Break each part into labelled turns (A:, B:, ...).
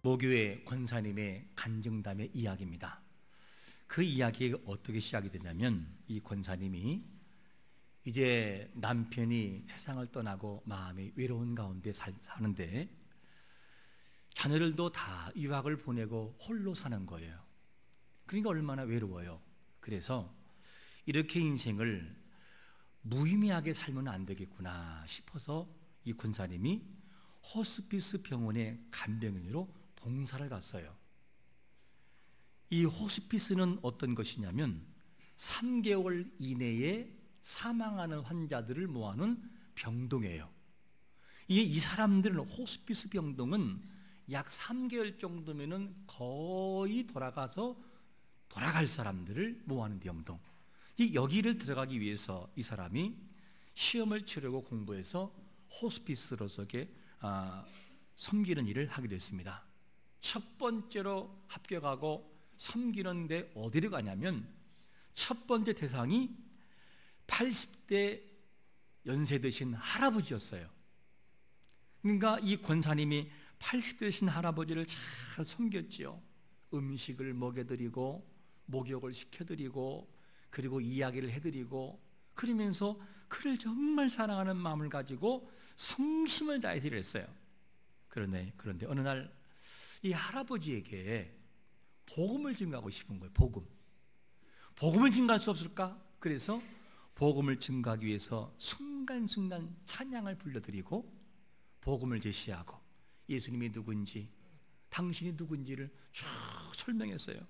A: 모교회 권사님의 간증담의 이야기입니다. 그 이야기가 어떻게 시작이 되냐면, 이 권사님이 이제 남편이 세상을 떠나고 마음이 외로운 가운데 사는데, 자녀들도 다 유학을 보내고 홀로 사는 거예요. 그러니까 얼마나 외로워요. 그래서 이렇게 인생을 무의미하게 살면 안 되겠구나 싶어서 이 권사님이 호스피스 병원의 간병인으로 봉사를 갔어요. 이 호스피스는 어떤 것이냐면 3개월 이내에 사망하는 환자들을 모아놓은 병동이에요. 이 사람들은, 호스피스 병동은 약 3개월 정도면은 거의 돌아갈 사람들을 모아놓은 병동. 여기를 들어가기 위해서 이 사람이 시험을 치르고 공부해서 호스피스로서 섬기는 일을 하게 됐습니다. 첫 번째로 합격하고 섬기는데 어디를 가냐면, 첫 번째 대상이 80대 연세 드신 할아버지였어요. 그러니까 이 권사님이 80대 되신 할아버지를 잘 섬겼지요. 음식을 먹여드리고 목욕을 시켜드리고 그리고 이야기를 해드리고, 그러면서 그를 정말 사랑하는 마음을 가지고 성심을 다해서 일했어요. 그런데 어느 날 이 할아버지에게 복음을 증가하고 싶은 거예요. 복음을 증가할 수 없을까? 그래서 복음을 증가하기 위해서 순간순간 찬양을 불러드리고 복음을 제시하고 예수님이 누군지, 당신이 누군지를 쭉 설명했어요.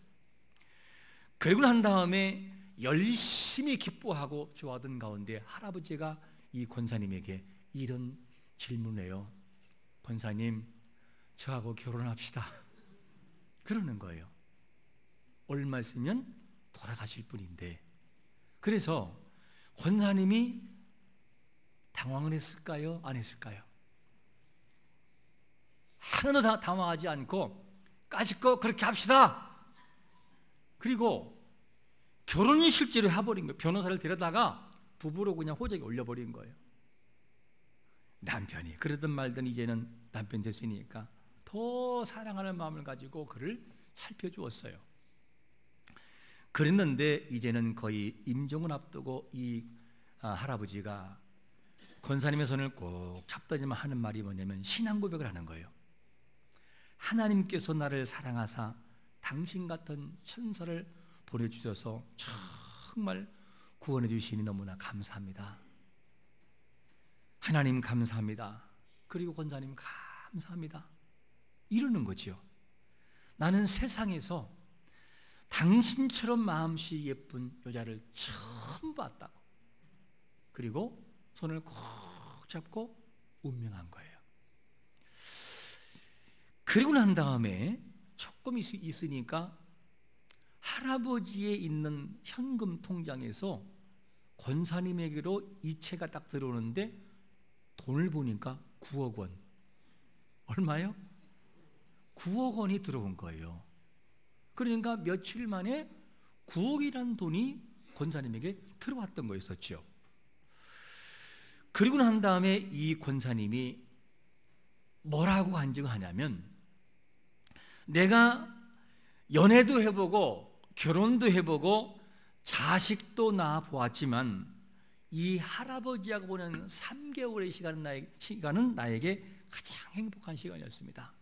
A: 그리고 난 다음에 열심히 기뻐하고 좋아하던 가운데 할아버지가 이 권사님에게 이런 질문을 해요. 권사님, 저하고 결혼합시다. 그러는 거예요. 얼마 있으면 돌아가실 분인데. 그래서 권사님이 당황을 했을까요? 안 했을까요? 하나도 당황하지 않고 까짓거 그렇게 합시다. 그리고 결혼이 실제로 해버린 거예요. 변호사를 데려다가 부부로 그냥 호적에 올려버린 거예요. 남편이 그러든 말든 이제는 남편 됐으니까 더 사랑하는 마음을 가지고 그를 살펴주었어요. 그랬는데 이제는 거의 임종을 앞두고 이 할아버지가 권사님의 손을 꼭 잡더니만 하는 말이 뭐냐면 신앙 고백을 하는 거예요. 하나님께서 나를 사랑하사 당신 같은 천사를 보내주셔서 정말 구원해 주시니 너무나 감사합니다. 하나님 감사합니다. 그리고 권사님 감사합니다. 이러는 거지요. 나는 세상에서 당신처럼 마음씨 예쁜 여자를 처음 봤다고. 그리고 손을 꼭 잡고 운명한 거예요. 그리고 난 다음에 조금 있으니까 할아버지의 있는 현금 통장에서 권사님에게로 이체가 딱 들어오는데 돈을 보니까 9억 원. 얼마요? 9억 원이 들어온 거예요. 그러니까 며칠 만에 9억이라는 돈이 권사님에게 들어왔던 거였었죠. 그리고 난 다음에 이 권사님이 뭐라고 간증하냐면, 내가 연애도 해보고 결혼도 해보고 자식도 낳아 보았지만 이 할아버지하고 보낸 3개월의 시간은 나에게 가장 행복한 시간이었습니다.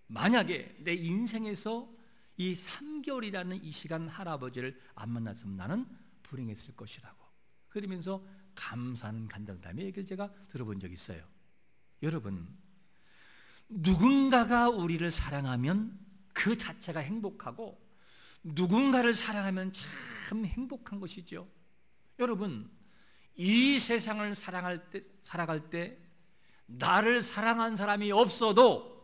A: 만약에 내 인생에서 이 3개월이라는 이 시간 할아버지를 안 만났으면 나는 불행했을 것이라고, 그러면서 감사하는 간증담의 얘기를 제가 들어본 적이 있어요. 여러분, 누군가가 우리를 사랑하면 그 자체가 행복하고 누군가를 사랑하면 참 행복한 것이죠. 여러분, 이 세상을 살아갈 때 나를 사랑한 사람이 없어도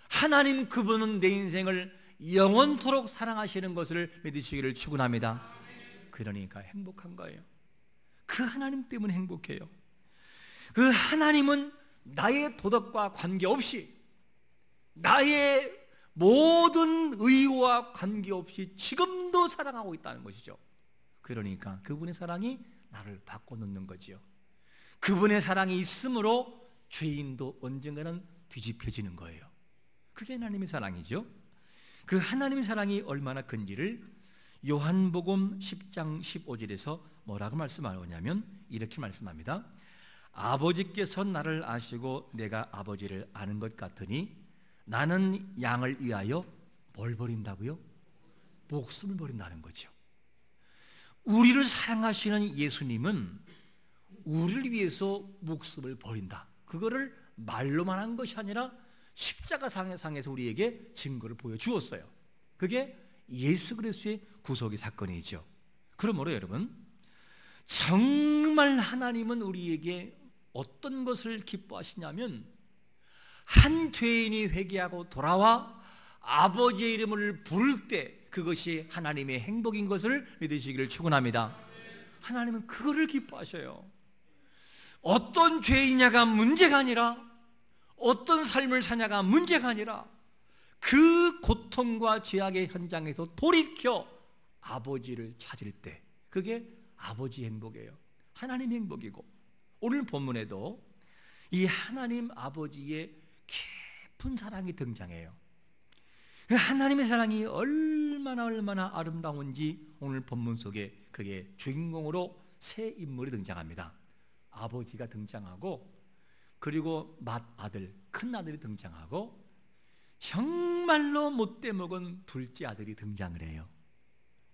A: 하나님 그분은 내 인생을 영원토록 사랑하시는 것을 믿으시기를 축원합니다. 그러니까 행복한 거예요. 그 하나님 때문에 행복해요. 그 하나님은 나의 도덕과 관계없이, 나의 모든 의와 관계없이 지금도 사랑하고 있다는 것이죠. 그러니까 그분의 사랑이 나를 바꿔놓는 거지요. 그분의 사랑이 있으므로 죄인도 언젠가는 뒤집혀지는 거예요. 그게 하나님의 사랑이죠. 그 하나님의 사랑이 얼마나 큰지를 요한복음 10장 15절에서 뭐라고 말씀하냐면 이렇게 말씀합니다. 아버지께서 나를 아시고 내가 아버지를 아는 것 같으니 나는 양을 위하여 뭘 버린다고요? 목숨을 버린다는 거죠. 우리를 사랑하시는 예수님은 우리를 위해서 목숨을 버린다. 그거를 말로만 한 것이 아니라 십자가 상에서 우리에게 증거를 보여주었어요. 그게 예수 그리스도의 구속의 사건이죠. 그러므로 여러분, 정말 하나님은 우리에게 어떤 것을 기뻐하시냐면 한 죄인이 회개하고 돌아와 아버지의 이름을 부를 때 그것이 하나님의 행복인 것을 믿으시기를 축원합니다. 하나님은 그거를 기뻐하셔요. 어떤 죄이냐가 문제가 아니라, 어떤 삶을 사냐가 문제가 아니라, 그 고통과 죄악의 현장에서 돌이켜 아버지를 찾을 때 그게 아버지 행복이에요. 하나님의 행복이고, 오늘 본문에도 이 하나님 아버지의 깊은 사랑이 등장해요. 하나님의 사랑이 얼마나 아름다운지 오늘 본문 속에 그게 주인공으로 세 인물이 등장합니다. 아버지가 등장하고, 그리고 맏아들, 큰아들이 등장하고, 정말로 못돼 먹은 둘째 아들이 등장을 해요.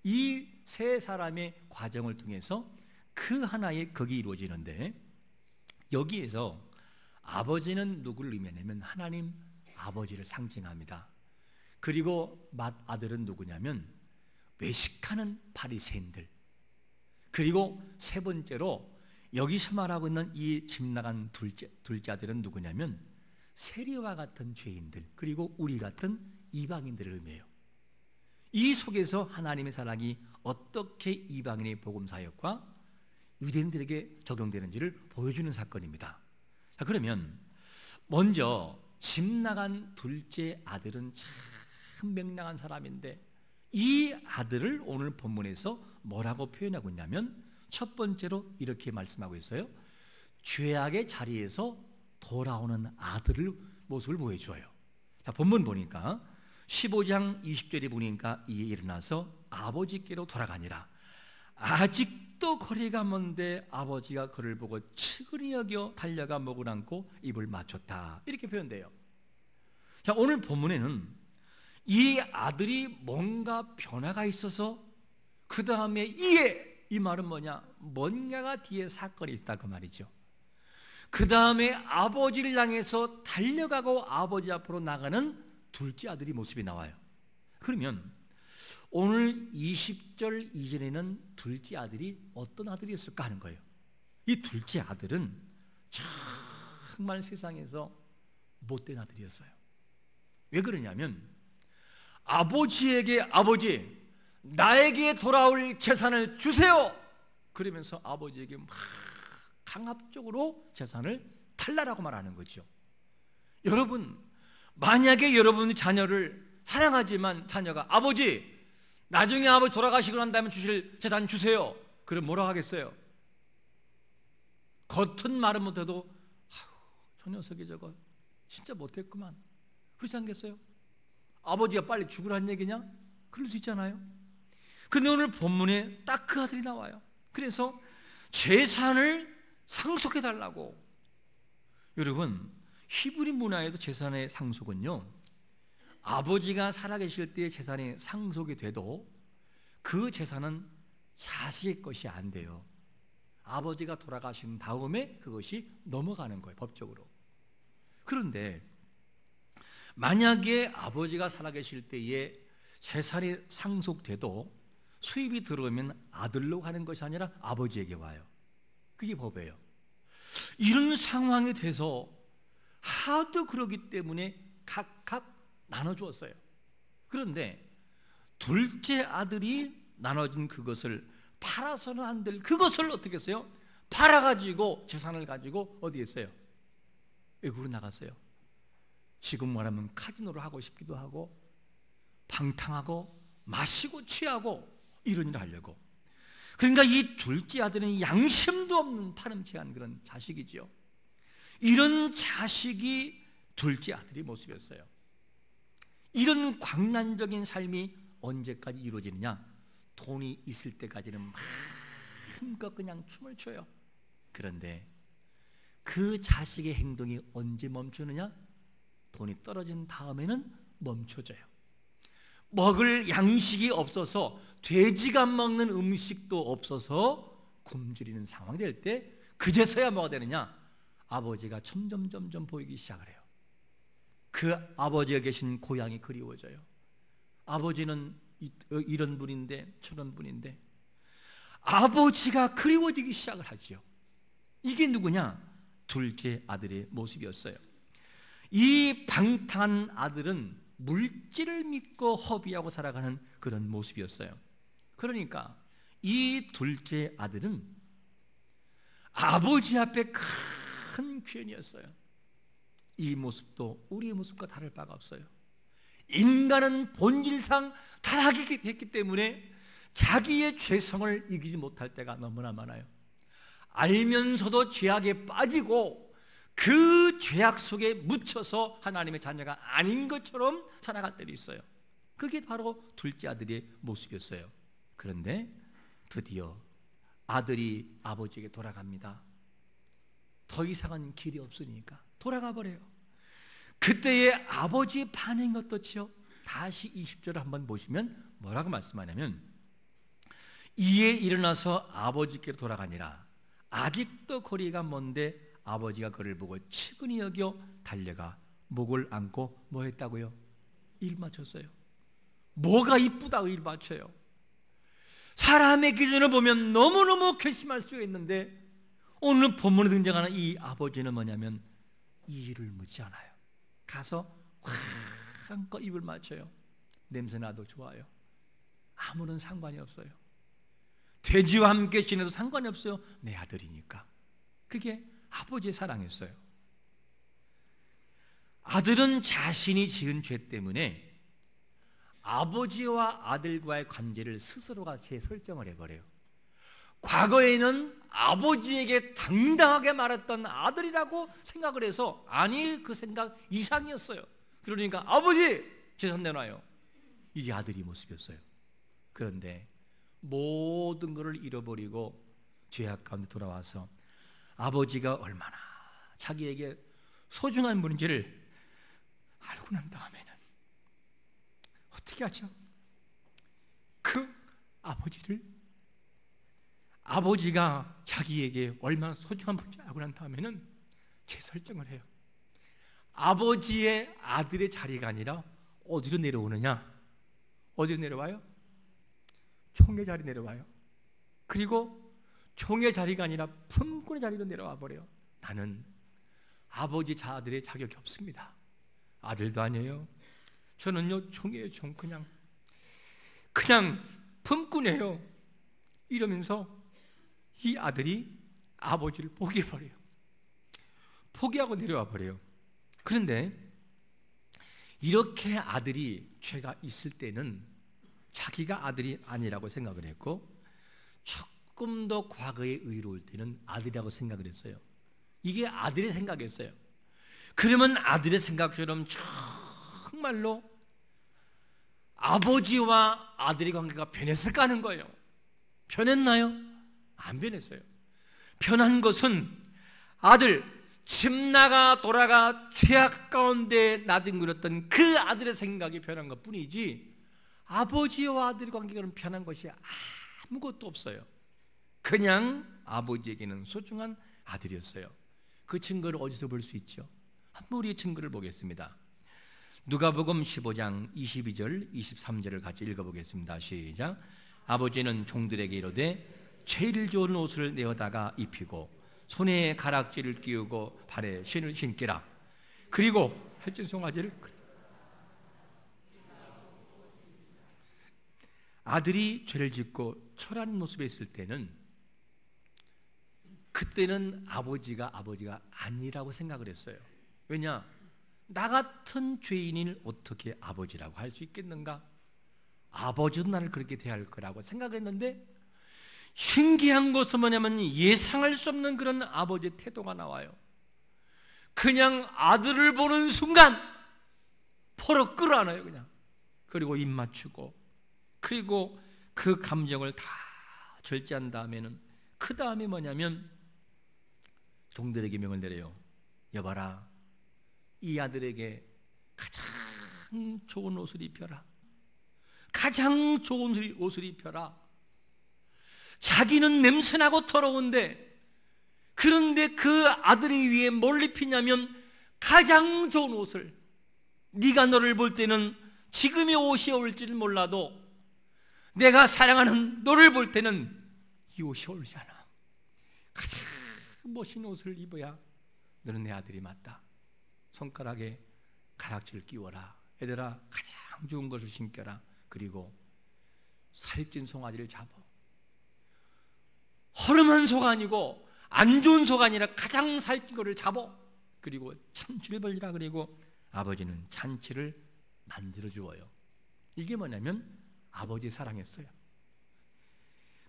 A: 이 세 사람의 과정을 통해서 그 하나의 극이 이루어지는데, 여기에서 아버지는 누구를 의미하냐면 하나님 아버지를 상징합니다. 그리고 맏아들은 누구냐면 외식하는 바리새인들, 그리고 세 번째로 여기서 말하고 있는 이 집 나간 둘째 아들은 누구냐면 세리와 같은 죄인들, 그리고 우리 같은 이방인들을 의미해요. 이 속에서 하나님의 사랑이 어떻게 이방인의 복음 사역과 유대인들에게 적용되는지를 보여주는 사건입니다. 자, 그러면 먼저 집 나간 둘째 아들은 참 명랑한 사람인데, 이 아들을 오늘 본문에서 뭐라고 표현하고 있냐면 첫 번째로 이렇게 말씀하고 있어요. 죄악의 자리에서 돌아오는 아들의 모습을 보여줘요. 자, 본문 보니까 15장 20절에 보니까 이에 일어나서 아버지께로 돌아가니라. 아직도 거리가 먼데 아버지가 그를 보고 측은히 여겨 달려가 목을 안고 입을 맞췄다, 이렇게 표현돼요. 자, 오늘 본문에는 이 아들이 뭔가 변화가 있어서 그 다음에 이 말은 뭐냐? 뭔가가 뒤에 사건이 있다, 그 말이죠. 그 다음에 아버지를 향해서 달려가고 아버지 앞으로 나가는 둘째 아들이 모습이 나와요. 그러면 오늘 20절 이전에는 둘째 아들이 어떤 아들이었을까 하는 거예요. 이 둘째 아들은 정말 세상에서 못된 아들이었어요. 왜 그러냐면 아버지에게 아버지, 나에게 돌아올 재산을 주세요, 그러면서 아버지에게 막 강압적으로 재산을 달라라고 말하는 거죠. 여러분, 만약에 여러분 자녀를 사랑하지만 자녀가 아버지, 나중에 아버지 돌아가시고 난 다음에 주실 재산 주세요, 그럼 뭐라고 하겠어요? 겉은 말은 못해도 저 녀석이 저거 진짜 못했구만, 그렇지 않겠어요? 아버지가 빨리 죽으라는 얘기냐? 그럴 수 있잖아요. 근데 오늘 본문에 딱 그 아들이 나와요. 그래서 재산을 상속해달라고. 여러분, 히브리 문화에도 재산의 상속은요, 아버지가 살아계실 때 재산이 상속이 돼도 그 재산은 자식의 것이 안 돼요. 아버지가 돌아가신 다음에 그것이 넘어가는 거예요, 법적으로. 그런데 만약에 아버지가 살아계실 때에 재산이 상속돼도 수입이 들어오면 아들로 가는 것이 아니라 아버지에게 와요. 그게 법이에요. 이런 상황이 돼서 하도 그러기 때문에 각각 나눠주었어요. 그런데 둘째 아들이 나눠진 그것을 팔아서는 안 될 그것을 어떻게 했어요? 팔아가지고 재산을 가지고 어디에 있어요? 외국으로 나갔어요. 지금 말하면 카지노를 하고 싶기도 하고 방탕하고 마시고 취하고 이런 일을 하려고. 그러니까 이 둘째 아들은 양심도 없는 파렴치한 그런 자식이죠. 이런 자식이 둘째 아들의 모습이었어요. 이런 광란적인 삶이 언제까지 이루어지느냐? 돈이 있을 때까지는 마음껏 그냥 춤을 춰요. 그런데 그 자식의 행동이 언제 멈추느냐? 돈이 떨어진 다음에는 멈춰져요. 먹을 양식이 없어서, 돼지가 먹는 음식도 없어서 굶주리는 상황이 될 때 그제서야 뭐가 되느냐? 아버지가 점점 보이기 시작을 해요. 그 아버지가 계신 고향이 그리워져요. 아버지는 이런 분인데 저런 분인데 아버지가 그리워지기 시작을 하죠. 이게 누구냐? 둘째 아들의 모습이었어요. 이 방탕한 아들은 물질을 믿고 허비하고 살아가는 그런 모습이었어요. 그러니까 이 둘째 아들은 아버지 앞에 큰 죄인이었어요. 이 모습도 우리의 모습과 다를 바가 없어요. 인간은 본질상 타락했기 때문에 자기의 죄성을 이기지 못할 때가 너무나 많아요. 알면서도 죄악에 빠지고 그 죄악 속에 묻혀서 하나님의 자녀가 아닌 것처럼 살아갈 때도 있어요. 그게 바로 둘째 아들의 모습이었어요. 그런데 드디어 아들이 아버지에게 돌아갑니다. 더 이상은 길이 없으니까 돌아가 버려요. 그때의 아버지의 반응이 어떻지요? 다시 20절을 한번 보시면 뭐라고 말씀하냐면, 이에 일어나서 아버지께로 돌아가니라. 아직도 거리가 먼데 아버지가 그를 보고 측은히 여겨 달려가 목을 안고 뭐 했다고요? 일 맞췄어요. 뭐가 이쁘다고 일 맞춰요? 사람의 기준으로 보면 너무너무 괘씸할 수가 있는데 오늘 본문에 등장하는 이 아버지는 뭐냐면 이 일을 묻지 않아요. 가서 한껏 입을 맞춰요. 냄새나도 좋아요. 아무런 상관이 없어요. 돼지와 함께 지내도 상관이 없어요. 내 아들이니까. 그게 아버지의 사랑이었어요. 아들은 자신이 지은 죄 때문에 아버지와 아들과의 관계를 스스로가 재설정을 해버려요. 과거에는 아버지에게 당당하게 말했던 아들이라고 생각을 해서 아니, 그 생각 이상이었어요. 그러니까 아버지 재산 내놔요. 이게 아들의 모습이었어요. 그런데 모든 것을 잃어버리고 죄악 가운데 돌아와서 아버지가 얼마나 자기에게 소중한 분인지를 알고 난 다음에는 어떻게 하죠? 그 아버지가 자기에게 얼마나 소중한 분인지 알고 난 다음에는 재설정을 해요. 아버지의 아들의 자리가 아니라 어디로 내려오느냐? 어디로 내려와요? 총의 자리 내려와요. 그리고 총의 자리가 아니라 품꾼의 자리로 내려와 버려요. 나는 아버지 아들의 자격이 없습니다. 아들도 아니에요. 저는요 총이에요. 총. 그냥 품꾼이에요. 이러면서 이 아들이 아버지를 포기해버려요. 포기하고 내려와 버려요. 그런데 이렇게 아들이 죄가 있을 때는 자기가 아들이 아니라고 생각을 했고, 조금 더 과거에 의로울 때는 아들이라고 생각을 했어요. 이게 아들의 생각이었어요. 그러면 아들의 생각처럼 정말로 아버지와 아들의 관계가 변했을까 하는 거예요. 변했나요? 안 변했어요. 변한 것은 아들, 집 나가 돌아가 죄악 가운데 나뒹굴었던 그 아들의 생각이 변한 것 뿐이지 아버지와 아들의 관계가 변한 것이 아무것도 없어요. 그냥 아버지에게는 소중한 아들이었어요. 그 증거를 어디서 볼 수 있죠? 한번 우리의 증거를 보겠습니다. 누가복음 15장 22절 23절을 같이 읽어보겠습니다. 시작. 아버지는 종들에게 이르되 제일 좋은 옷을 내어다가 입히고 손에 가락지를 끼우고 발에 신을 신기라. 그리고 햇진 송아지를. 아들이 죄를 짓고 초라한 모습에 있을 때는, 그때는 아버지가 아니라고 생각을 했어요. 왜냐? 나 같은 죄인을 어떻게 아버지라고 할 수 있겠는가? 아버지도 나를 그렇게 대할 거라고 생각했는데, 신기한 것은 뭐냐면 예상할 수 없는 그런 아버지의 태도가 나와요. 그냥 아들을 보는 순간 포로 끌어안아요 그냥. 그리고 입 맞추고, 그리고 그 감정을 다 절제한 다음에는 그 다음에 뭐냐면 종들에게 명을 내려요. 여봐라, 이 아들에게 가장 좋은 옷을 입혀라. 가장 좋은 옷을 입혀라. 자기는 냄새나고 더러운데, 그런데 그 아들이 위에 뭘 입히냐면 가장 좋은 옷을. 네가 너를 볼 때는 지금의 옷이 올지는 몰라도 내가 사랑하는 너를 볼 때는 이 옷이 어울리잖아. 가장 멋있는 옷을 입어야 너는 내 아들이 맞다. 손가락에 가락지를 끼워라. 얘들아, 가장 좋은 것을 신겨라. 그리고 살찐 송아지를 잡아. 허름한 소가 아니고 안 좋은 소가 아니라 가장 살찐 거를 잡아. 그리고 잔치를 벌리라. 그리고 아버지는 잔치를 만들어 주어요. 이게 뭐냐면 아버지 사랑했어요.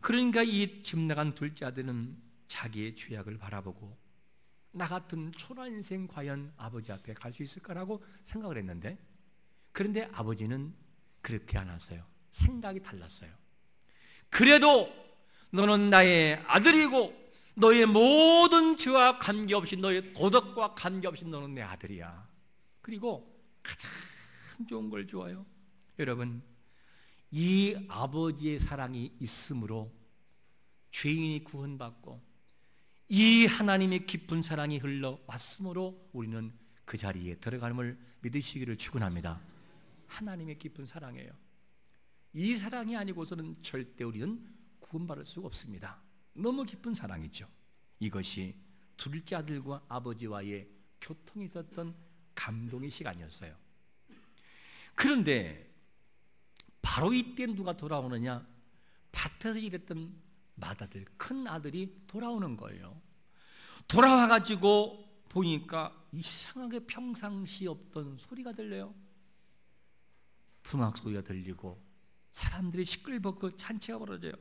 A: 그러니까 이 집 나간 둘째 아들은 자기의 죄악을 바라보고 나 같은 초라한 인생 과연 아버지 앞에 갈 수 있을까라고 생각을 했는데, 그런데 아버지는 그렇게 안 하세요. 생각이 달랐어요. 그래도 너는 나의 아들이고 너의 모든 죄와 관계없이, 너의 도덕과 관계없이 너는 내 아들이야. 그리고 가장 좋은 걸 주어요. 여러분, 이 아버지의 사랑이 있으므로 죄인이 구원받고 이 하나님의 깊은 사랑이 흘러왔으므로 우리는 그 자리에 들어감을 믿으시기를 축원합니다. 하나님의 깊은 사랑이에요. 이 사랑이 아니고서는 절대 우리는 구원받을 수가 없습니다. 너무 깊은 사랑이죠. 이것이 둘째 아들과 아버지와의 교통이 있었던 감동의 시간이었어요. 그런데 바로 이때 누가 돌아오느냐? 밭에서 일했던 맏아들, 큰 아들이 돌아오는 거예요. 돌아와가지고 보니까 이상하게 평상시 없던 소리가 들려요. 풍악 소리가 들리고 사람들이 시끌벅적 잔치가 벌어져요.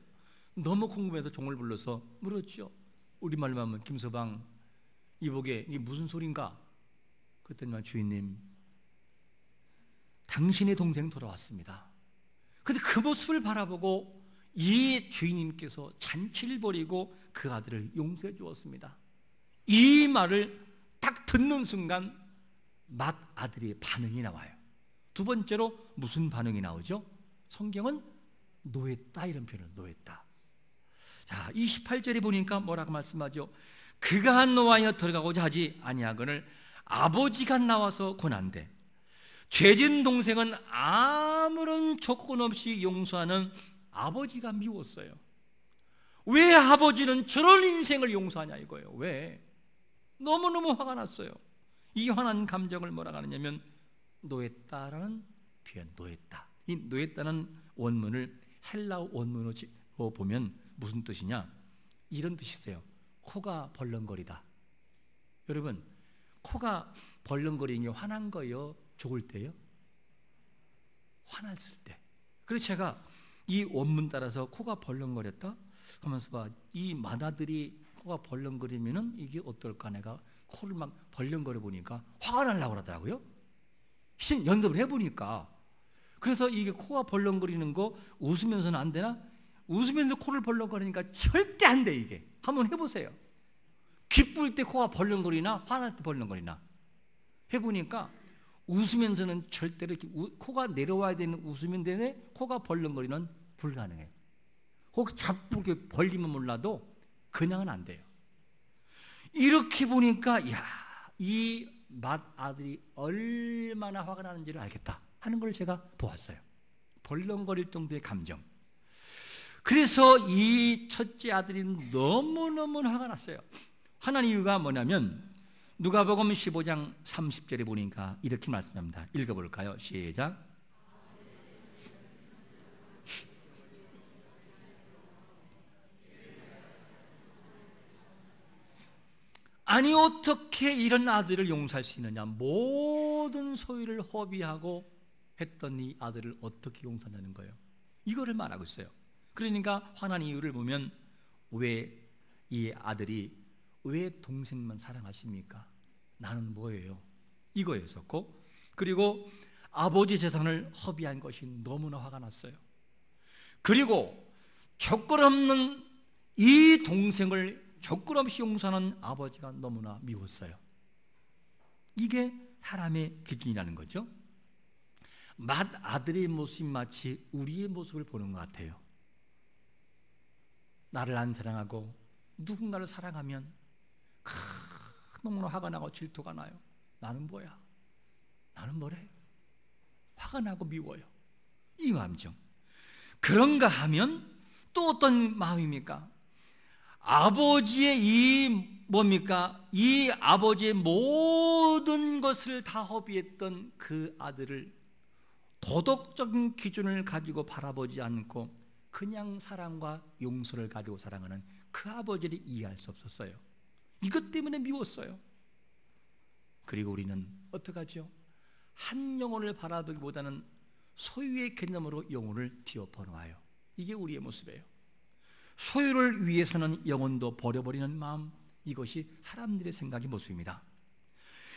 A: 너무 궁금해서 종을 불러서 물었죠. 우리말로 하면 김서방, 이보게 이게 무슨 소린가? 그랬더니 주인님, 당신의 동생 돌아왔습니다. 근데 그 모습을 바라보고 이 주인님께서 잔치를 벌이고 그 아들을 용서해 주었습니다. 이 말을 딱 듣는 순간 맏아들의 반응이 나와요. 두 번째로 무슨 반응이 나오죠? 성경은 노했다 이런 표현을, 노했다. 자, 28절에 보니까 뭐라고 말씀하죠? 그가 노하여 들어가고자 하지 아니하거늘 아버지가 나와서 권한대. 죄진 동생은 아무런 조건 없이 용서하는 아버지가 미웠어요. 왜 아버지는 저런 인생을 용서하냐 이거예요. 왜? 너무너무 화가 났어요. 이 화난 감정을 뭐라고 하느냐면 노했다라는 표현, 노했다. 이 노했다는 원문을 헬라어 원문으로 보면 무슨 뜻이냐? 이런 뜻이 있어요. 코가 벌렁거리다. 여러분, 코가 벌렁거리는 게 화난 거예요? 좋을 때요? 화났을 때. 그래서 제가 이 원문 따라서 코가 벌렁거렸다 하면서 봐, 이 맏아들이 코가 벌렁거리면은 이게 어떨까? 내가 코를 막 벌렁거려 보니까 화가 나려고 그러더라고요. 연습을 해보니까. 그래서 이게 코가 벌렁거리는 거 웃으면서는 안 되나? 웃으면서 코를 벌렁거리니까 절대 안 돼. 이게 한번 해보세요. 기쁠 때 코가 벌렁거리나 화날 때 벌렁거리나 해보니까 웃으면서는 절대로 이렇게 코가 내려와야 되는 웃으면 되네. 코가 벌렁거리는 불가능해요. 혹 자꾸 이렇게 벌리면 몰라도 그냥은 안 돼요. 이렇게 보니까 야, 이 맏아들이 얼마나 화가 나는지를 알겠다 하는 걸 제가 보았어요. 벌렁거릴 정도의 감정. 그래서 이 첫째 아들이 너무너무 화가 났어요. 화난 이유가 뭐냐면 누가복음 15장 30절에 보니까 이렇게 말씀합니다. 읽어볼까요? 시작. 아니 어떻게 이런 아들을 용서할 수 있느냐? 모든 소유를 허비하고 했던 이 아들을 어떻게 용서하는 거예요? 이거를 말하고 있어요. 그러니까 화난 이유를 보면 왜 이 아들이 왜 동생만 사랑하십니까? 나는 뭐예요? 이거였었고, 그리고 아버지 재산을 허비한 것이 너무나 화가 났어요. 그리고 조건 없는 이 동생을 조건 없이 용서하는 아버지가 너무나 미웠어요. 이게 사람의 기준이라는 거죠. 맏아들의 모습이 마치 우리의 모습을 보는 것 같아요. 나를 안 사랑하고 누군가를 사랑하면 너무나 화가 나고 질투가 나요. 나는 뭐야? 나는 뭐래? 화가 나고 미워요. 이 감정. 그런가 하면 또 어떤 마음입니까? 아버지의 이 아버지의 모든 것을 다 허비했던 그 아들을 도덕적인 기준을 가지고 바라보지 않고 그냥 사랑과 용서를 가지고 사랑하는 그 아버지를 이해할 수 없었어요. 이것 때문에 미웠어요. 그리고 우리는 어떡하죠? 한 영혼을 바라보기보다는 소유의 개념으로 영혼을 뒤엎어놓아요. 이게 우리의 모습이에요. 소유를 위해서는 영혼도 버려버리는 마음, 이것이 사람들의 생각의 모습입니다.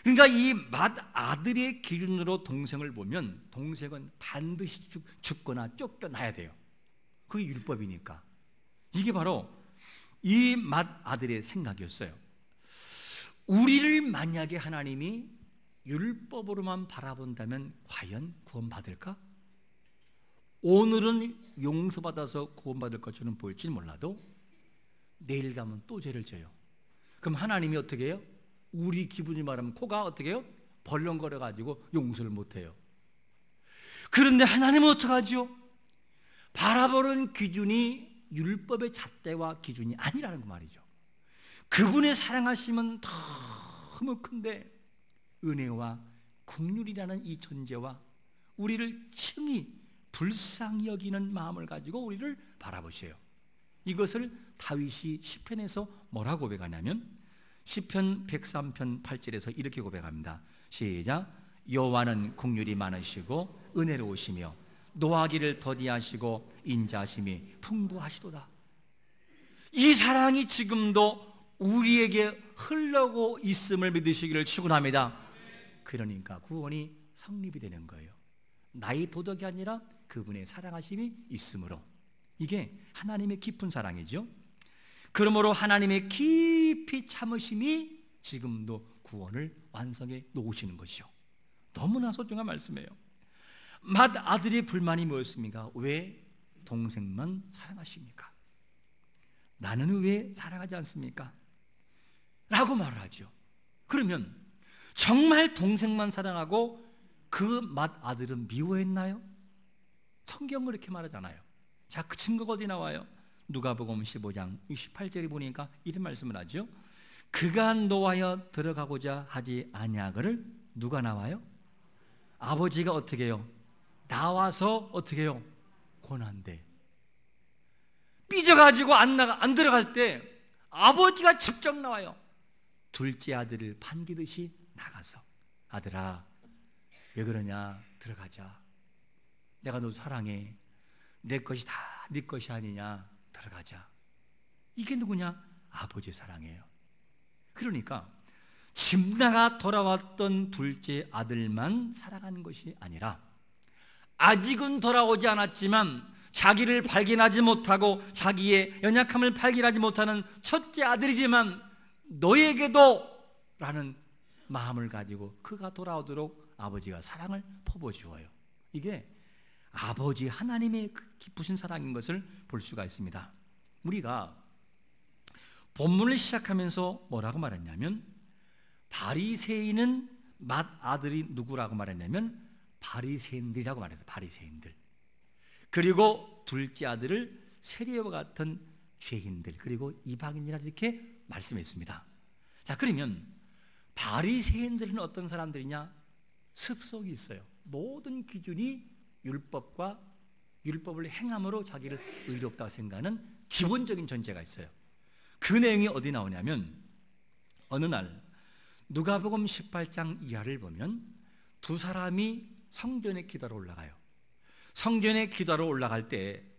A: 그러니까 이 맏아들의 기준으로 동생을 보면 동생은 반드시 죽거나 쫓겨나야 돼요. 그게 율법이니까. 이게 바로 이 맏아들의 생각이었어요. 우리를 만약에 하나님이 율법으로만 바라본다면 과연 구원받을까? 오늘은 용서받아서 구원받을 것처럼 보일지 몰라도 내일 가면 또 죄를 져요. 그럼 하나님이 어떻게 해요? 우리 기분이 말하면 코가 어떻게 해요? 벌렁거려가지고 용서를 못해요. 그런데 하나님은 어떡하죠? 바라보는 기준이 율법의 잣대와 기준이 아니라는 그 말이죠. 그분의 사랑하심은 너무 큰데 은혜와 긍휼이라는 이 존재와 우리를 층이 불쌍히 여기는 마음을 가지고 우리를 바라보세요. 이것을 다윗이 시편에서 뭐라고 고백하냐면 시편 103편 8절에서 이렇게 고백합니다. 시작. 여호와는 긍휼이 많으시고 은혜로우시며 노하기를 더디하시고 인자하심이 풍부하시도다. 이 사랑이 지금도 우리에게 흘러고 있음을 믿으시기를 축원합니다. 그러니까 구원이 성립이 되는 거예요. 나의 도덕이 아니라 그분의 사랑하심이 있으므로. 이게 하나님의 깊은 사랑이죠. 그러므로 하나님의 깊이 참으심이 지금도 구원을 완성해 놓으시는 것이죠. 너무나 소중한 말씀이에요. 맏아들의 불만이 뭐였습니까? 왜 동생만 사랑하십니까? 나는 왜 사랑하지 않습니까? 라고 말을 하죠. 그러면 정말 동생만 사랑하고 그 맏아들은 미워했나요? 성경은 그렇게 말하잖아요. 자, 그 증거가 어디 나와요? 누가복음 15장 28절에 보니까 이런 말씀을 하죠. 그가 노하여 들어가고자 하지 아니하거늘 누가 나와요? 아버지가 어떻게 해요? 나와서 어떻게 해요? 권한대. 삐져가지고 안 들어갈 때 아버지가 직접 나와요. 둘째 아들을 반기듯이 나가서 아들아 왜 그러냐? 들어가자. 내가 너 사랑해. 내 것이 다 네 것이 아니냐? 들어가자. 이게 누구냐? 아버지 사랑이에요. 그러니까 집 나가 돌아왔던 둘째 아들만 사랑하는 것이 아니라 아직은 돌아오지 않았지만 자기를 발견하지 못하고 자기의 연약함을 발견하지 못하는 첫째 아들이지만 너에게도 라는 마음을 가지고 그가 돌아오도록 아버지가 사랑을 퍼부어주어요. 이게 아버지 하나님의 깊으신 사랑인 것을 볼 수가 있습니다. 우리가 본문을 시작하면서 뭐라고 말했냐면 바리새인은 맏아들이 누구라고 말했냐면 바리새인들이라고 말했어요. 바리새인들. 그리고 둘째 아들을 세리와 같은 죄인들 그리고 이방인이라 이렇게 말씀했습니다. 자, 그러면 바리새인들은 어떤 사람들이냐? 습속이 있어요. 모든 기준이 율법과 율법을 행함으로 자기를 의롭다고 생각하는 기본적인 전제가 있어요. 그 내용이 어디 나오냐면 어느 날 누가복음 18장 이하를 보면 두 사람이 성전에 기도하러 올라가요. 성전에 기도하러 올라갈 때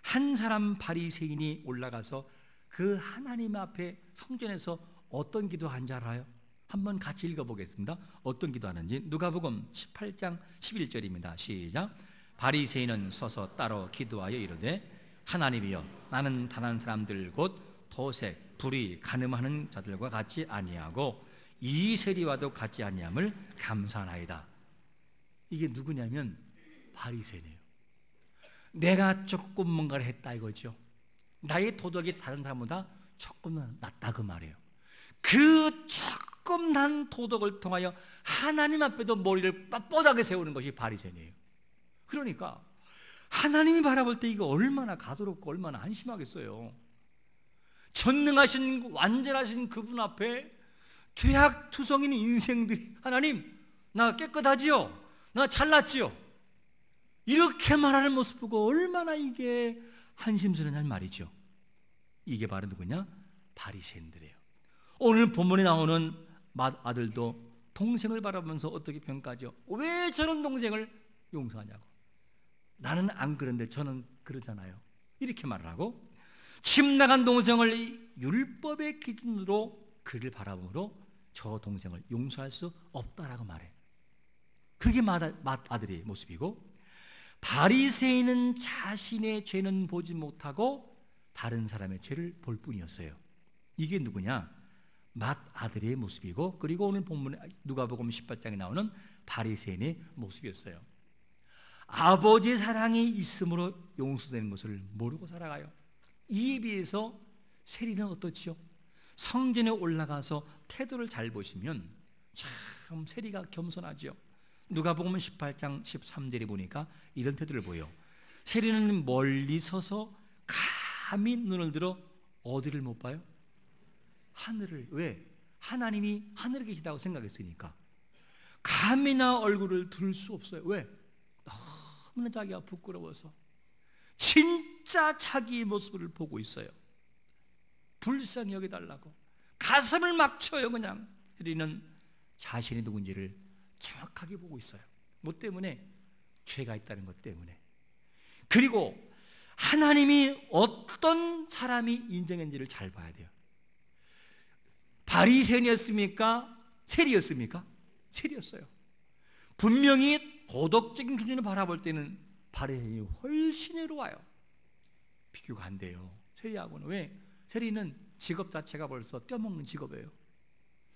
A: 한 사람 바리새인이 올라가서 그 하나님 앞에 성전에서 어떤 기도한 줄 알아요? 한번 같이 읽어보겠습니다. 어떤 기도하는지. 누가복음 18장 11절입니다. 시작. 바리새인은 서서 따로 기도하여 이르되 하나님이여 나는 다른 사람들 곧 도색, 불의, 간음하는 자들과 같지 아니하고 이 세리와도 같지 아니함을 감사하나이다. 이게 누구냐면 바리새인이에요. 내가 조금 뭔가를 했다 이거죠. 나의 도덕이 다른 사람보다 조금 낫다 그 말이에요. 그 조금 난 도덕을 통하여 하나님 앞에도 머리를 뻣뻣하게 세우는 것이 바리새인이에요. 그러니까 하나님이 바라볼 때 이거 얼마나 가소롭고 얼마나 안심하겠어요. 전능하신 완전하신 그분 앞에 죄악투성인 인생들이 하나님 나 깨끗하지요? 나 잘났지요? 이렇게 말하는 모습 보고 얼마나 이게 한심스러운 말이죠. 이게 바로 누구냐? 바리새인들이에요. 오늘 본문에 나오는 맏아들도 동생을 바라보면서 어떻게 평가하죠? 왜 저런 동생을 용서하냐고. 나는 안 그런데 저는 그러잖아요. 이렇게 말을 하고 집 나간 동생을 율법의 기준으로 그를 바라보므로 저 동생을 용서할 수 없다라고 말해. 그게 맏아들의 모습이고, 바리새인은 자신의 죄는 보지 못하고 다른 사람의 죄를 볼 뿐이었어요. 이게 누구냐? 맏아들의 모습이고, 그리고 오늘 본문에 누가복음 18장에 나오는 바리새인의 모습이었어요. 아버지의 사랑이 있으므로 용서되는 것을 모르고 살아가요. 이에 비해서 세리는 어떻지요? 성전에 올라가서 태도를 잘 보시면 참 세리가 겸손하죠. 누가복음 18장 13절에 보니까 이런 태도를 보여. 세리는 멀리 서서 감히 눈을 들어 어디를 못 봐요? 하늘을. 왜? 하나님이 하늘에 계시다고 생각했으니까. 감히나 얼굴을 들 수 없어요. 왜? 너무나 자기가 부끄러워서 진짜 자기의 모습을 보고 있어요. 불쌍히 여겨달라고 가슴을 막 쳐요. 그냥 세리는 자신이 누군지를 정확하게 보고 있어요. 뭐 때문에? 죄가 있다는 것 때문에. 그리고 하나님이 어떤 사람이 인정했는지를 잘 봐야 돼요. 바리새인이었습니까? 세리였습니까? 세리였어요. 분명히 도덕적인 기준을 바라볼 때는 바리새인이 훨씬 의로워요. 비교가 안 돼요. 세리하고는. 왜? 세리는 직업 자체가 벌써 떼먹는 직업이에요.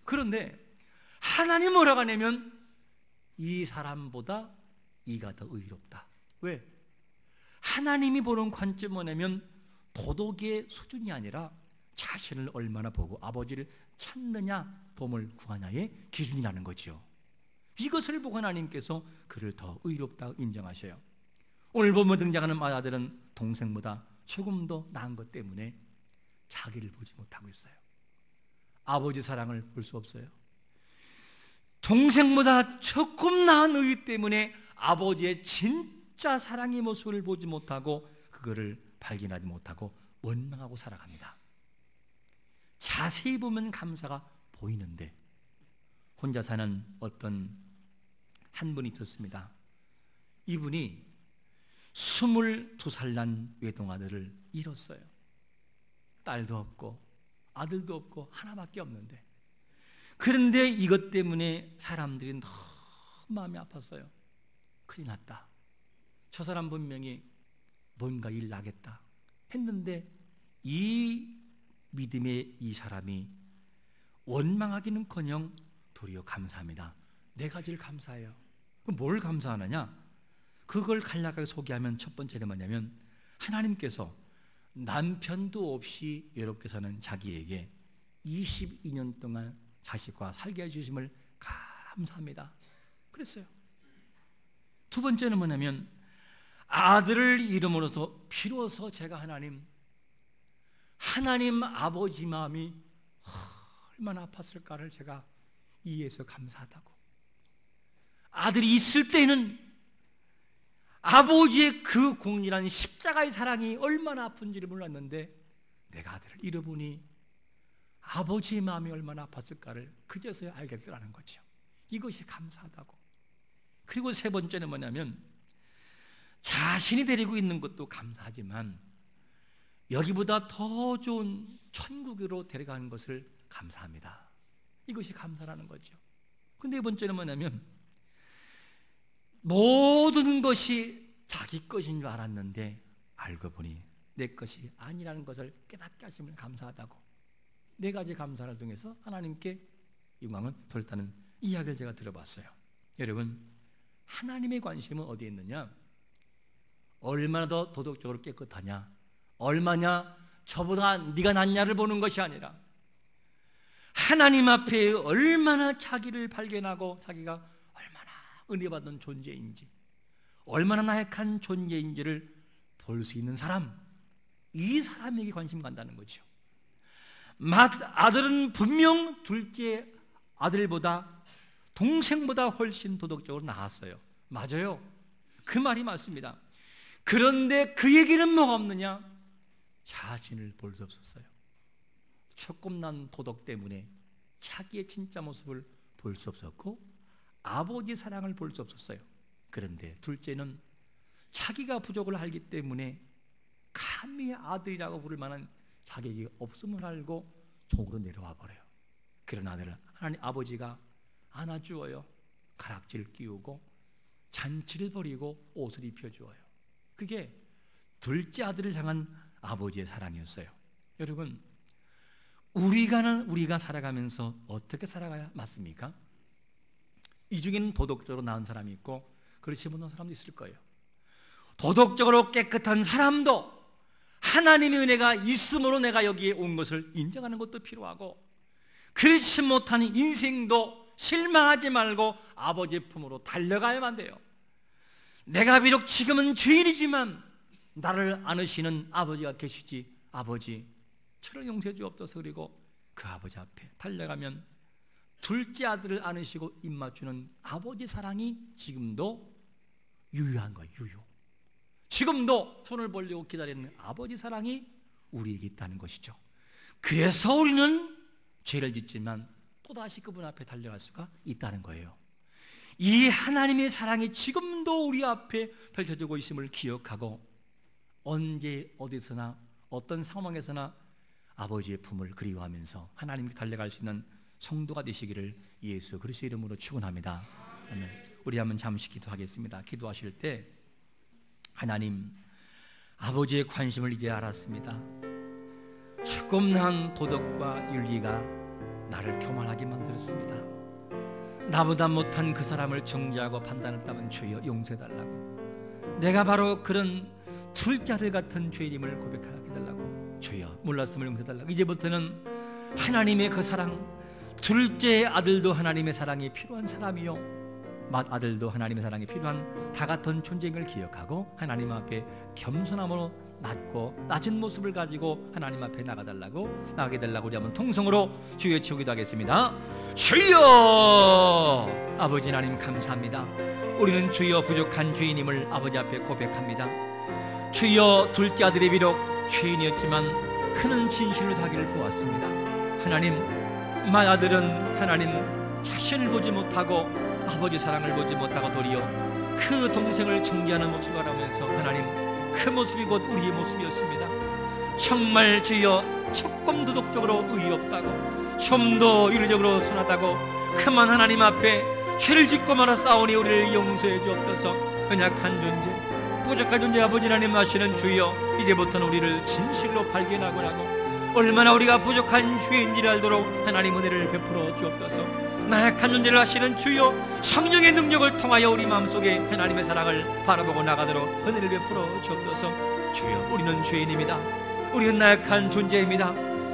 A: 그런데 하나님 뭐라고 하냐면 이 사람보다 이가 더 의롭다. 왜? 하나님이 보는 관점은 뭐냐면 도덕의 수준이 아니라 자신을 얼마나 보고 아버지를 찾느냐 도움을 구하냐의 기준이라는 거죠. 이것을 보고 하나님께서 그를 더 의롭다 인정하셔요. 오늘 보면 등장하는 맏아들은 동생보다 조금 더 나은 것 때문에 자기를 보지 못하고 있어요. 아버지 사랑을 볼 수 없어요. 동생보다 조금 나은 의의 때문에 아버지의 진짜 사랑의 모습을 보지 못하고 그거를 발견하지 못하고 원망하고 살아갑니다. 자세히 보면 감사가 보이는데 혼자 사는 어떤 한 분이 있었습니다. 이분이 22살 난 외동아들을 잃었어요. 딸도 없고 아들도 없고 하나밖에 없는데, 그런데 이것 때문에 사람들이 너무 마음이 아팠어요. 큰일 났다. 저 사람 분명히 뭔가 일 나겠다 했는데 이 믿음의 이 사람이 원망하기는커녕 도리어 감사합니다. 네 가지를 감사해요. 그럼 뭘 감사하느냐? 그걸 간략하게 소개하면 첫 번째는 뭐냐면 하나님께서 남편도 없이 외롭게 사는 자기에게 22년 동안 자식과 살게 해주심을 감사합니다. 그랬어요. 두 번째는 뭐냐면 아들을 잃음으로써 비로소 제가 하나님 아버지 마음이 얼마나 아팠을까를 제가 이해해서 감사하다고. 아들이 있을 때는 아버지의 그 공일한 십자가의 사랑이 얼마나 아픈지를 몰랐는데 내가 아들을 잃어보니 아버지의 마음이 얼마나 아팠을까를 그제서야 알겠더라는 거죠. 이것이 감사하다고. 그리고 세 번째는 뭐냐면 자신이 데리고 있는 것도 감사하지만 여기보다 더 좋은 천국으로 데려가는 것을 감사합니다. 이것이 감사라는 거죠. 근데 네 번째는 뭐냐면 모든 것이 자기 것인 줄 알았는데 알고 보니 내 것이 아니라는 것을 깨닫게 하시면 감사하다고. 네 가지 감사를 통해서 하나님께 영광을 돌렸다는 이야기를 제가 들어봤어요. 여러분, 하나님의 관심은 어디에 있느냐? 얼마나 더 도덕적으로 깨끗하냐, 얼마냐, 저보다 네가 낫냐를 보는 것이 아니라 하나님 앞에 얼마나 자기를 발견하고 자기가 얼마나 은혜받은 존재인지, 얼마나 나약한 존재인지를 볼 수 있는 사람, 이 사람에게 관심 간다는 거죠. 아들은 분명 둘째 아들보다, 동생보다 훨씬 도덕적으로 나았어요. 맞아요. 그 말이 맞습니다. 그런데 그에게는 뭐가 없느냐? 자신을 볼 수 없었어요. 조금난 도덕 때문에 자기의 진짜 모습을 볼 수 없었고 아버지의 사랑을 볼 수 없었어요. 그런데 둘째는 자기가 부족을 알기 때문에 감히 아들이라고 부를 만한 자격이 없음을 알고 종으로 내려와 버려요. 그런 아들을 하나님 아버지가 안아주어요. 가락지를 끼우고 잔치를 벌이고 옷을 입혀주어요. 그게 둘째 아들을 향한 아버지의 사랑이었어요. 여러분, 우리가 살아가면서 어떻게 살아가야 맞습니까? 이 중에는 도덕적으로 나은 사람이 있고 그렇지 못한 사람도 있을 거예요. 도덕적으로 깨끗한 사람도 하나님의 은혜가 있으므로 내가 여기에 온 것을 인정하는 것도 필요하고, 그렇지 못한 인생도 실망하지 말고 아버지의 품으로 달려가야만 돼요. 내가 비록 지금은 죄인이지만 나를 안으시는 아버지가 계시지, 아버지 저를 용서해 주옵소서. 그리고 그 아버지 앞에 달려가면 둘째 아들을 안으시고 입맞추는 아버지 사랑이 지금도 유효한 거예요. 유효. 지금도 손을 벌리고 기다리는 아버지 사랑이 우리에게 있다는 것이죠. 그래서 우리는 죄를 짓지만 또다시 그분 앞에 달려갈 수가 있다는 거예요. 이 하나님의 사랑이 지금도 우리 앞에 펼쳐지고 있음을 기억하고 언제 어디서나 어떤 상황에서나 아버지의 품을 그리워하면서 하나님께 달려갈 수 있는 성도가 되시기를 예수 그리스도의 이름으로 축원합니다. 아멘. 우리 한번 잠시 기도하겠습니다. 기도하실 때 하나님, 아버지의 관심을 이제 알았습니다. 조금난 도덕과 윤리가 나를 교만하게 만들었습니다. 나보다 못한 그 사람을 정죄하고 판단했다면 주여 용서해달라고, 내가 바로 그런 둘째 아들 같은 죄인임을 고백하게 해달라고, 주여 몰랐음을 용서해달라고. 이제부터는 하나님의 그 사랑, 둘째 아들도 하나님의 사랑이 필요한 사람이요, 맏아들도 하나님의 사랑이 필요한 다 같은 존재인 걸 기억하고 하나님 앞에 겸손함으로 낮은 모습을 가지고 하나님 앞에 나가게 달라고 우리 한번 통성으로 주여 치우기도 하겠습니다. 주여! 아버지 하나님 감사합니다. 우리는 주여 부족한 죄인임을 아버지 앞에 고백합니다. 주여, 둘째 아들이 비록 죄인이었지만 그는 진실로 자기를 보았습니다. 하나님, 맏아들은 하나님 자신을 보지 못하고 아버지 사랑을 보지 못하고 도리어 그 동생을 정죄하는 모습을 바라면서 하나님, 그 모습이 곧 우리의 모습이었습니다. 정말 주여 조금 도덕적으로 의롭다고, 좀 더 윤리적으로 선하다고 그만 하나님 앞에 죄를 짓고 말아 싸우니 우리를 용서해 주옵소서. 연약한 존재, 부족한 존재 아버지 하나님 아시는 주여, 이제부터는 우리를 진실로 발견하고 나고 얼마나 우리가 부족한 죄인지를 알도록 하나님 은혜를 베풀어 주옵소서. 나약한 존재를 아시는 주여, 성령의 능력을 통하여 우리 마음속에 하나님의 사랑을 바라보고 나가도록 은혜를 베풀어 주옵소서. 주여, 우리는 죄인입니다. 우리는 나약한 존재입니다.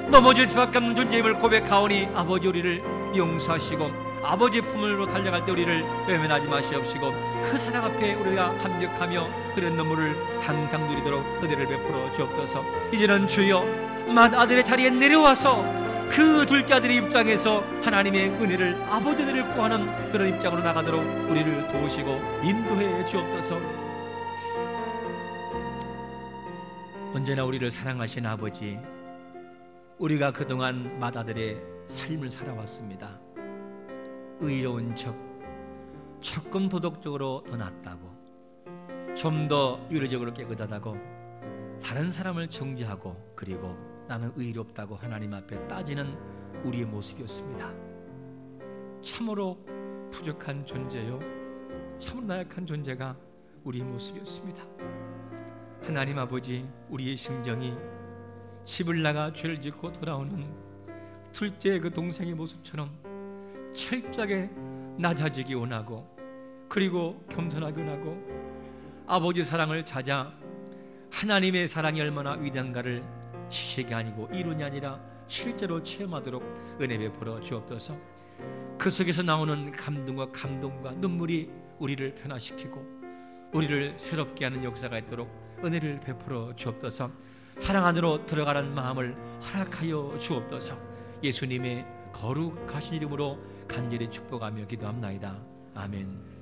A: 넘어질 수밖에 없는 존재임을 고백하오니 아버지 우리를 용서하시고 아버지의 품으로 달려갈 때 우리를 외면하지 마시옵시고 그 사랑 앞에 우리가 감격하며 그런 눈물을 항상 누리도록 은혜를 베풀어 주옵소서. 이제는 주여, 맏아들의 자리에 내려와서 그 둘째 아들의 입장에서 하나님의 은혜를, 아버지 은혜를 구하는 그런 입장으로 나가도록 우리를 도우시고 인도해 주옵소서. 언제나 우리를 사랑하신 아버지, 우리가 그동안 맏아들의 삶을 살아왔습니다. 의로운 척, 조금 도덕적으로 더 낫다고, 좀 더 윤리적으로 깨끗하다고, 다른 사람을 정죄하고 그리고 나는 의롭다고 하나님 앞에 따지는 우리의 모습이었습니다. 참으로 부족한 존재요, 참으로 나약한 존재가 우리의 모습이었습니다. 하나님 아버지, 우리의 심정이 집을 나가 죄를 짓고 돌아오는 둘째 그 동생의 모습처럼 철저하게 낮아지기 원하고, 그리고 겸손하기 원하고, 아버지 사랑을 찾아 하나님의 사랑이 얼마나 위대한가를 지식이 아니고 이론이 아니라 실제로 체험하도록 은혜 베풀어 주옵소서. 그 속에서 나오는 감동과 눈물이 우리를 변화시키고 우리를 새롭게 하는 역사가 있도록 은혜를 베풀어 주옵소서. 사랑 안으로 들어가는 마음을 허락하여 주옵소서. 예수님의 거룩하신 이름으로 간절히 축복하며 기도합나이다. 아멘.